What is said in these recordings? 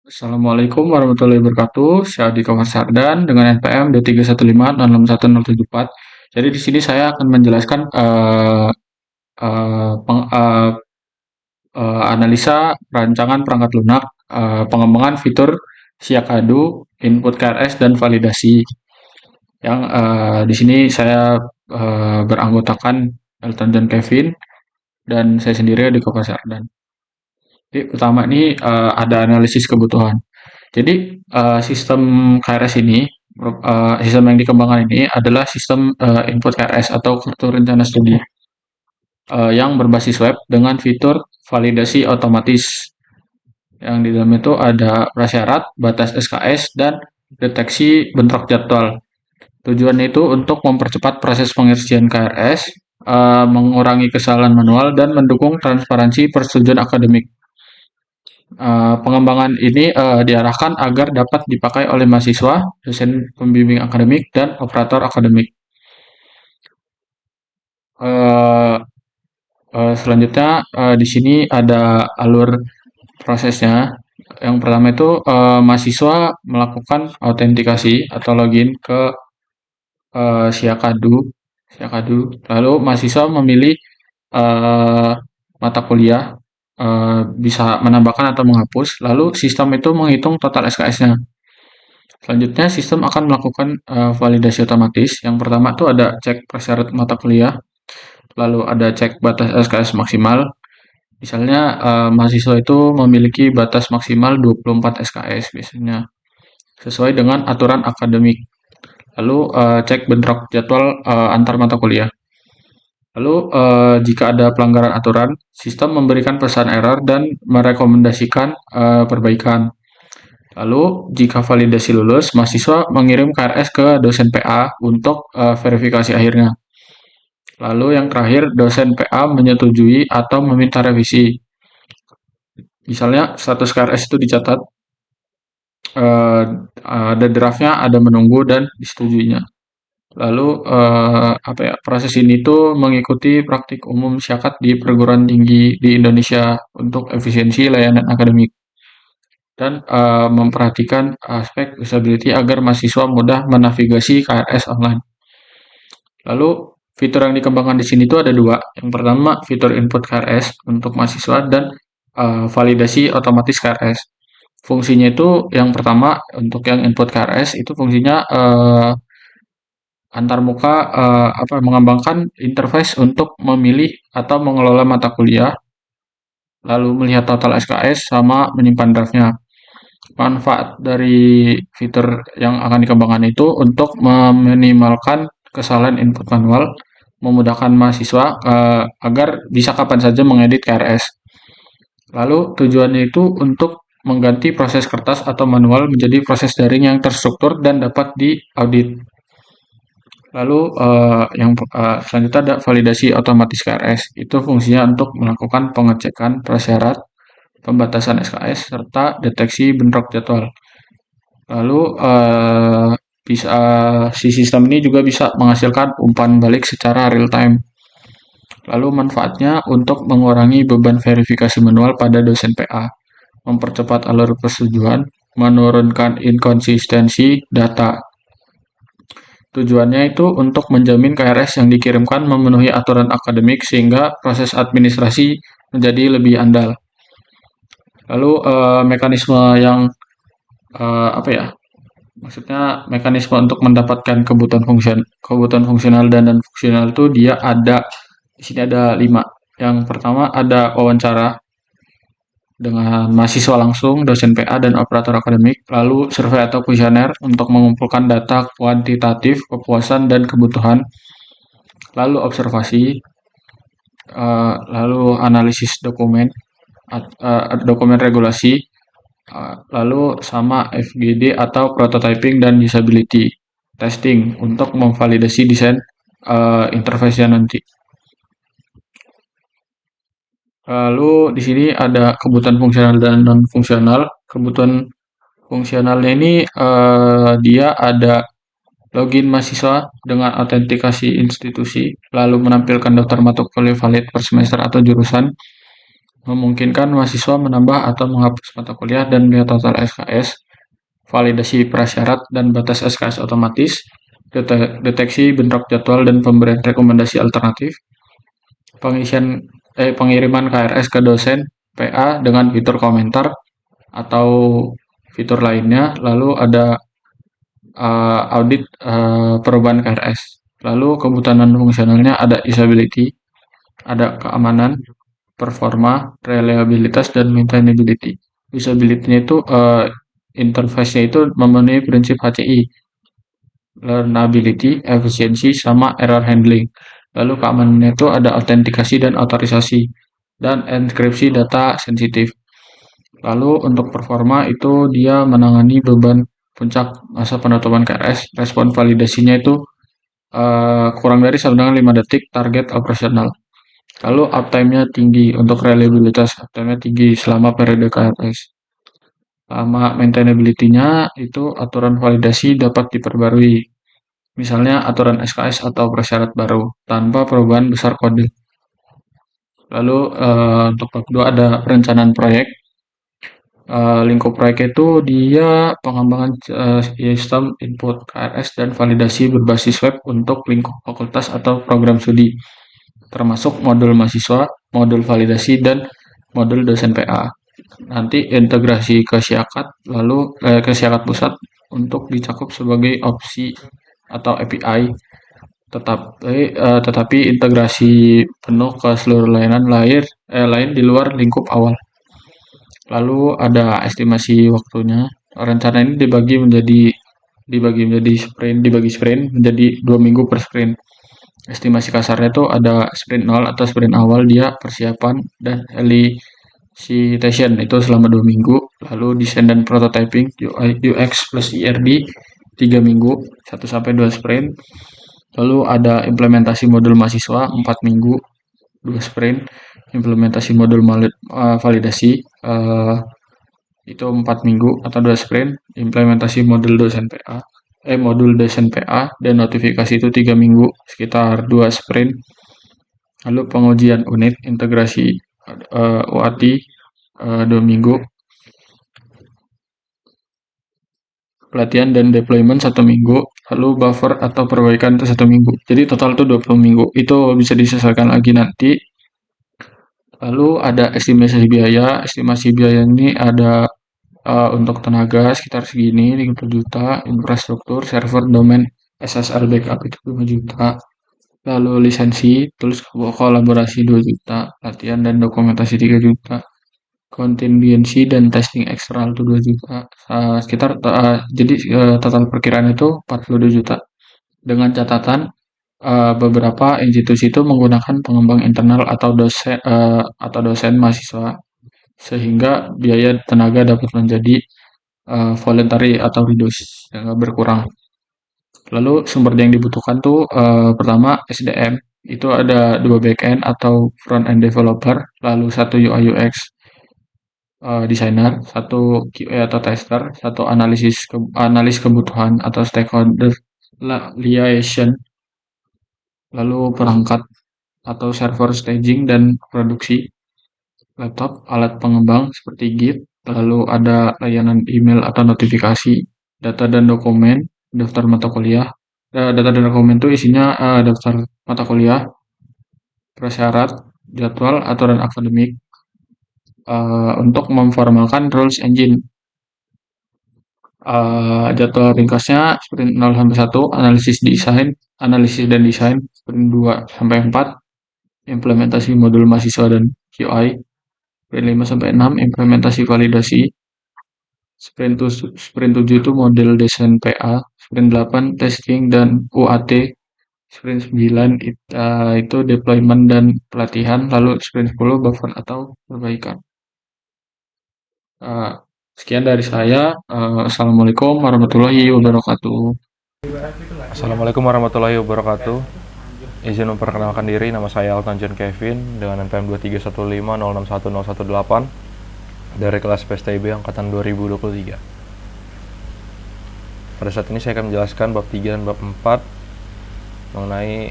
Assalamualaikum warahmatullahi wabarakatuh. Saya Dika Farsardan dengan NPM D315061074. Jadi di sini saya akan menjelaskan eh, peng- eh, analisa rancangan perangkat lunak, pengembangan fitur Siakadu, input KRS dan validasi. Yang di sini saya beranggotakan Elton John Kevin dan saya sendiri Dika Farsardan. Jadi pertama ini ada analisis kebutuhan. Jadi sistem KRS ini, sistem yang dikembangkan ini adalah sistem input KRS atau kartu rencana studi yang berbasis web dengan fitur validasi otomatis. Yang di dalam itu ada prasyarat, batas SKS, dan deteksi bentrok jadwal. Tujuannya itu untuk mempercepat proses pengerjaan KRS, mengurangi kesalahan manual, dan mendukung transparansi persetujuan akademik. Pengembangan ini diarahkan agar dapat dipakai oleh mahasiswa, dosen pembimbing akademik, dan operator akademik. Eh, Selanjutnya di sini ada alur prosesnya. Yang pertama itu mahasiswa melakukan autentikasi atau login ke Siakadu, Siakadu. Lalu mahasiswa memilih eh, mata kuliah, bisa menambahkan atau menghapus. Lalu sistem itu menghitung total SKS-nya. Selanjutnya, sistem akan melakukan validasi otomatis. Yang pertama itu ada cek prasyarat mata kuliah, lalu ada cek batas SKS maksimal. Misalnya, mahasiswa itu memiliki batas maksimal 24 SKS biasanya, sesuai dengan aturan akademik. Lalu, cek bentrok jadwal antar mata kuliah. Lalu, jika ada pelanggaran aturan, sistem memberikan pesan error dan merekomendasikan perbaikan. Lalu, jika validasi lulus, mahasiswa mengirim KRS ke dosen PA untuk verifikasi akhirnya. Lalu yang terakhir, dosen PA menyetujui atau meminta revisi. Misalnya, status KRS itu dicatat, eh, ada draftnya, ada menunggu, dan disetujuinya. Lalu, apa ya, proses ini tuh mengikuti praktik umum syakat di perguruan tinggi di Indonesia untuk efisiensi layanan akademik. Dan memperhatikan aspek usability agar mahasiswa mudah menavigasi KRS online. Lalu fitur yang dikembangkan di sini tuh ada dua. Yang pertama fitur input KRS untuk mahasiswa dan validasi otomatis KRS. Fungsinya itu yang pertama untuk yang input KRS itu fungsinya antar muka apa mengembangkan interface untuk memilih atau mengelola mata kuliah, lalu melihat total SKS sama menyimpan draftnya. Manfaat dari fitur yang akan dikembangkan itu untuk meminimalkan kesalahan input manual, memudahkan mahasiswa agar bisa kapan saja mengedit KRS. Lalu tujuannya itu untuk mengganti proses kertas atau manual menjadi proses daring yang terstruktur dan dapat diaudit. Lalu yang selanjutnya ada validasi otomatis KRS. Itu fungsinya untuk melakukan pengecekan prasyarat, pembatasan SKS, serta deteksi bentrok jadwal. Lalu bisa si sistem ini juga bisa menghasilkan umpan balik secara real time. Lalu manfaatnya untuk mengurangi beban verifikasi manual pada dosen PA, mempercepat alur persetujuan, menurunkan inkonsistensi data. Tujuannya itu untuk menjamin KRS yang dikirimkan memenuhi aturan akademik sehingga proses administrasi menjadi lebih andal. Lalu mekanisme yang apa ya? Maksudnya mekanisme untuk mendapatkan kebutuhan fungsional dan non fungsional itu dia ada di sini ada 5. Yang pertama ada wawancara dengan mahasiswa langsung, dosen PA dan operator akademik, lalu survei atau kuesioner untuk mengumpulkan data kuantitatif kepuasan dan kebutuhan, lalu observasi, lalu analisis dokumen, dokumen regulasi, lalu sama FGD atau prototyping dan usability testing untuk memvalidasi desain interface-nya nanti. Lalu di sini ada kebutuhan fungsional dan non fungsional. Kebutuhan fungsionalnya ini dia ada login mahasiswa dengan autentikasi institusi, lalu menampilkan daftar mata kuliah valid per semester atau jurusan, memungkinkan mahasiswa menambah atau menghapus mata kuliah dan biaya total SKS, validasi prasyarat dan batas SKS otomatis, deteksi bentrok jadwal dan pemberian rekomendasi alternatif, pengiriman KRS ke dosen PA dengan fitur komentar atau fitur lainnya, lalu ada audit perubahan KRS. Lalu kebutuhan fungsionalnya ada usability, ada keamanan, performa, reliabilitas, dan maintainability. Usability-nya itu interface-nya itu memenuhi prinsip HCI, learnability, efisiensi, sama error handling. Lalu keamanannya itu ada autentikasi dan otorisasi, dan enkripsi data sensitif. Lalu untuk performa itu dia menangani beban puncak masa penutupan KRS, respon validasinya itu kurang dari 1/5 detik target operasional. Lalu uptime-nya tinggi, untuk reliabilitas uptime-nya tinggi selama periode KRS. Sama maintainability-nya itu aturan validasi dapat diperbarui. Misalnya aturan SKS atau prasyarat baru tanpa perubahan besar kode. Lalu untuk bab 2 ada perencanaan proyek. Lingkup proyek itu dia pengembangan sistem input KRS dan validasi berbasis web untuk lingkup fakultas atau program studi, termasuk modul mahasiswa, modul validasi, dan modul dosen PA. Nanti integrasi ke Siakat, lalu ke Siakat pusat untuk dicakup sebagai opsi atau API, tetapi integrasi penuh ke seluruh layanan lain di luar lingkup awal. Lalu ada estimasi waktunya. Rencana ini dibagi sprint menjadi 2 minggu per sprint. Estimasi kasarnya itu ada sprint 0 atau sprint awal, dia persiapan dan elicitation itu selama 2 minggu. Lalu desain dan prototyping UI UX plus IRD 3 minggu, 1-2 sprint. Lalu ada implementasi modul mahasiswa 4 minggu, 2 sprint. Implementasi modul validasi itu 4 minggu atau 2 sprint. Implementasi modul dosen PA dan notifikasi itu 3 minggu, sekitar 2 sprint. Lalu pengujian unit integrasi UAT 2 minggu. Pelatihan dan deployment 1 minggu, lalu buffer atau perbaikan itu 1 minggu. Jadi total itu 20 minggu. Itu bisa disesuaikan lagi nanti. Lalu ada estimasi biaya. Estimasi biaya ini ada untuk tenaga sekitar segini, 50 juta, infrastruktur, server, domain, SSL backup itu 5 juta. Lalu lisensi, terus kolaborasi 2 juta, latihan dan dokumentasi 3 juta. Contingency dan testing eksternal itu 2 juta. Jadi total perkiraan itu 42 juta. Dengan catatan beberapa institusi itu menggunakan pengembang internal atau dosen mahasiswa, sehingga biaya tenaga dapat menjadi voluntary atau reduce, berkurang. Lalu sumber yang dibutuhkan tuh pertama SDM, itu ada 2 backend atau front end developer, lalu 1 UI UX designer, 1 QA atau tester, 1 analis kebutuhan atau stakeholder liaison, lalu perangkat atau server staging dan produksi, laptop, alat pengembang seperti Git, lalu ada layanan email atau notifikasi, data dan dokumen, daftar mata kuliah. Data dan dokumen itu isinya daftar mata kuliah, prasyarat, jadwal, aturan akademik, untuk memformalkan rules engine. Jadwal ringkasnya sprint 0-1, analisis dan desain, sprint 2-4, implementasi modul mahasiswa dan QI, sprint 5-6, implementasi validasi, sprint 7 itu model desain PA, sprint 8 testing dan UAT, sprint 9 itu deployment dan pelatihan, lalu sprint 10 buffer atau perbaikan. Sekian dari saya. Assalamualaikum warahmatullahi wabarakatuh. Assalamualaikum warahmatullahi wabarakatuh. Izin memperkenalkan diri, nama saya Alton John Kevin dengan NPM 23150610118 dari kelas PSTIB angkatan 2023. Pada saat ini saya akan menjelaskan bab 3 dan bab 4 mengenai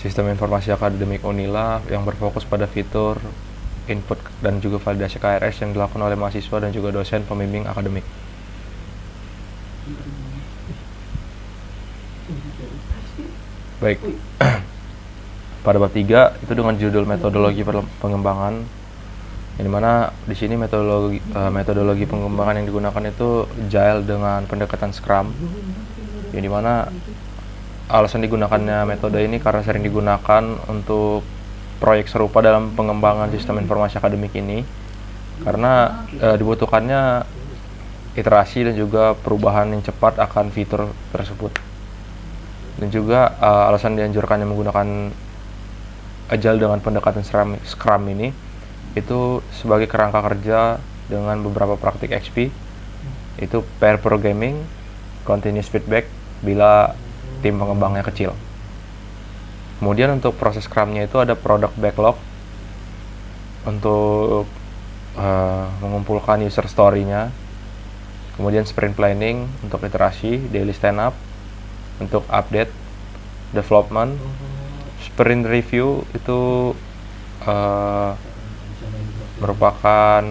Sistem informasi akademik Unila yang berfokus pada fitur input dan juga validasi KRS yang dilakukan oleh mahasiswa dan juga dosen pembimbing akademik. Baik. Pada bab 3 itu dengan judul metodologi pengembangan, yang dimana di sini metodologi pengembangan yang digunakan itu agile dengan pendekatan Scrum, yang dimana alasan digunakannya metode ini karena sering digunakan untuk proyek serupa dalam pengembangan sistem informasi akademik ini, karena dibutuhkannya iterasi dan juga perubahan yang cepat akan fitur tersebut. Dan juga alasan dianjurkannya menggunakan agile dengan pendekatan Scrum ini itu sebagai kerangka kerja dengan beberapa praktik XP, itu pair programming, continuous feedback bila tim pengembangnya kecil. Kemudian untuk proses Scrum-nya itu ada product backlog untuk mengumpulkan user story-nya, kemudian sprint planning untuk iterasi, daily stand up untuk update, development, sprint review itu merupakan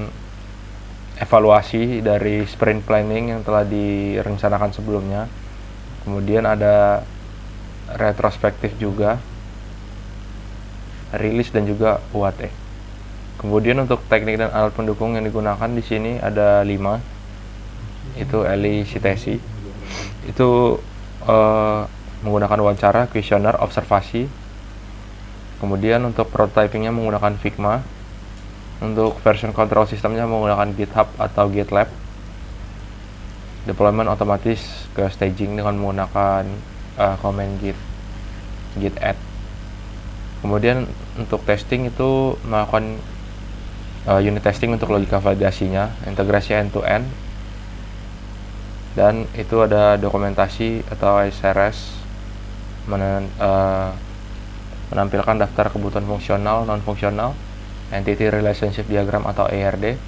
evaluasi dari sprint planning yang telah direncanakan sebelumnya. Kemudian ada retrospektif juga, rilis dan juga UAT. Kemudian untuk teknik dan alat pendukung yang digunakan di sini ada 5. Itu elicitasi. Itu menggunakan wawancara, kuesioner, observasi. Kemudian untuk prototypingnya menggunakan Figma. Untuk version control sistemnya menggunakan GitHub atau GitLab. Deployment otomatis ke staging dengan menggunakan command git add. Kemudian untuk testing itu melakukan unit testing untuk logika validasinya, integrasi end to end, dan itu ada dokumentasi atau SRS menampilkan daftar kebutuhan fungsional, non-fungsional, Entity Relationship Diagram atau ARD,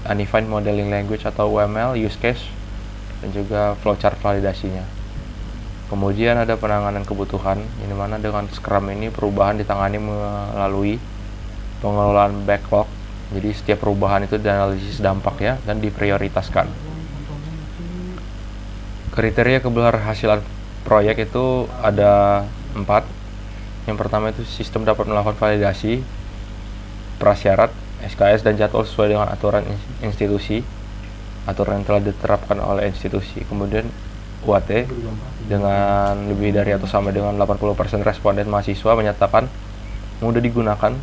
Undefined Modeling Language atau UML, use case, dan juga flowchart validasinya. Kemudian ada penanganan kebutuhan, yang dimana dengan Scrum ini perubahan ditangani melalui pengelolaan backlog. Jadi setiap perubahan itu dianalisis dampaknya dan diprioritaskan. Kriteria keberhasilan proyek itu ada 4. Yang pertama itu sistem dapat melakukan validasi, prasyarat, SKS dan jadwal sesuai dengan aturan institusi, aturan yang telah diterapkan oleh institusi. Kemudian UAT dengan lebih dari atau sama dengan 80% responden mahasiswa menyatakan mudah digunakan,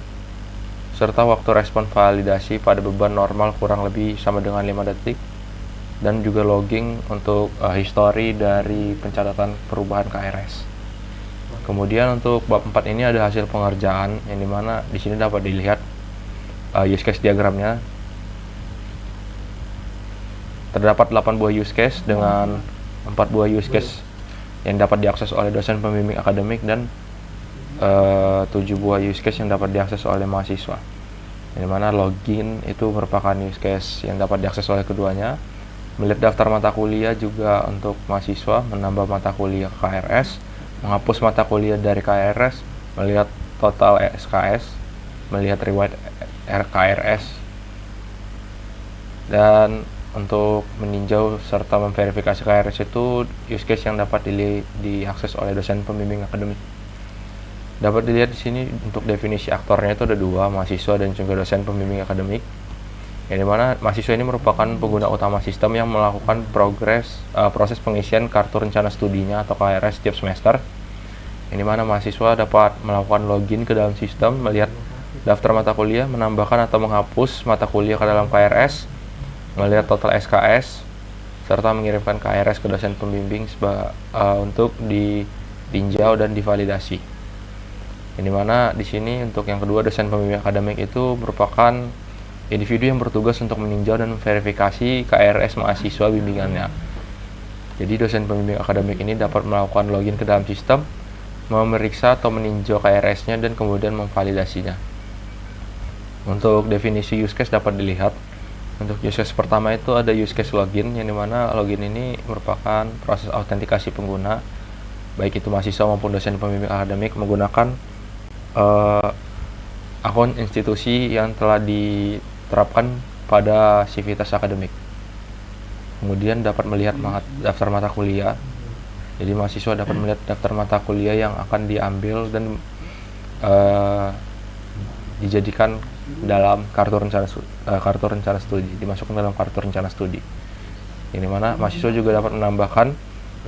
serta waktu respon validasi pada beban normal kurang lebih sama dengan 5 detik, dan juga logging untuk history dari pencatatan perubahan KRS. Kemudian untuk bab 4 ini ada hasil pengerjaan, yang dimana di sini dapat dilihat use case diagramnya. Terdapat 8 buah use case dengan 4 buah use case yang dapat diakses oleh dosen pembimbing akademik dan 7 buah use case yang dapat diakses oleh mahasiswa. Yang dimana login itu merupakan use case yang dapat diakses oleh keduanya. Melihat daftar mata kuliah juga untuk mahasiswa, menambah mata kuliah KRS, menghapus mata kuliah dari KRS, melihat total SKS, melihat reward RKRS, dan untuk meninjau serta memverifikasi KRS itu use case yang dapat diakses oleh dosen pembimbing akademik. Dapat dilihat di sini untuk definisi aktornya itu ada 2, mahasiswa dan juga dosen pembimbing akademik. Yang dimana mahasiswa ini merupakan pengguna utama sistem yang melakukan proses pengisian kartu rencana studinya atau KRS setiap semester. Yang dimana mahasiswa dapat melakukan login ke dalam sistem, melihat daftar mata kuliah, menambahkan atau menghapus mata kuliah ke dalam KRS, melihat total SKS, serta mengirimkan KRS ke dosen pembimbing untuk ditinjau dan divalidasi. Yang dimana di sini untuk yang kedua, dosen pembimbing akademik itu merupakan individu yang bertugas untuk meninjau dan verifikasi KRS mahasiswa bimbingannya. Jadi dosen pembimbing akademik ini dapat melakukan login ke dalam sistem, memeriksa atau meninjau KRS-nya dan kemudian memvalidasinya. Untuk definisi use case dapat dilihat. Untuk use case pertama itu ada use case login, yang dimana login ini merupakan proses autentikasi pengguna baik itu mahasiswa maupun dosen pembimbing akademik menggunakan akun institusi yang telah diterapkan pada sivitas akademik. Kemudian dapat melihat daftar mata kuliah. Jadi mahasiswa dapat melihat daftar mata kuliah yang akan diambil dan dijadikan dalam kartu rencana studi, dimasukkan dalam kartu rencana studi. Yang dimana mahasiswa juga dapat menambahkan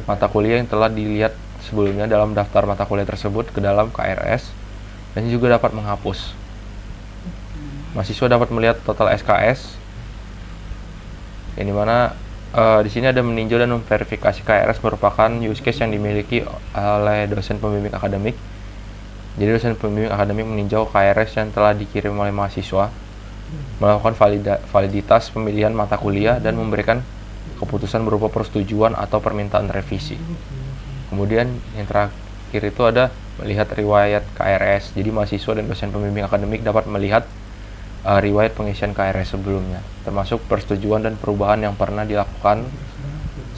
mata kuliah yang telah dilihat sebelumnya dalam daftar mata kuliah tersebut ke dalam KRS, dan juga dapat menghapus. Mahasiswa dapat melihat total SKS, yang dimana di sini ada meninjau dan memverifikasi KRS merupakan use case yang dimiliki oleh dosen pembimbing akademik. Jadi dosen pembimbing akademik meninjau KRS yang telah dikirim oleh mahasiswa, melakukan validitas pemilihan mata kuliah, dan memberikan keputusan berupa persetujuan atau permintaan revisi. Kemudian yang terakhir itu ada melihat riwayat KRS. Jadi mahasiswa dan dosen pembimbing akademik dapat melihat riwayat pengisian KRS sebelumnya, termasuk persetujuan dan perubahan yang pernah dilakukan,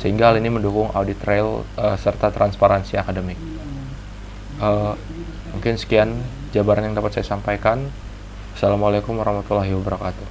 sehingga hal ini mendukung audit trail serta transparansi akademik. Mungkin sekian jabaran yang dapat saya sampaikan. Assalamualaikum warahmatullahi wabarakatuh.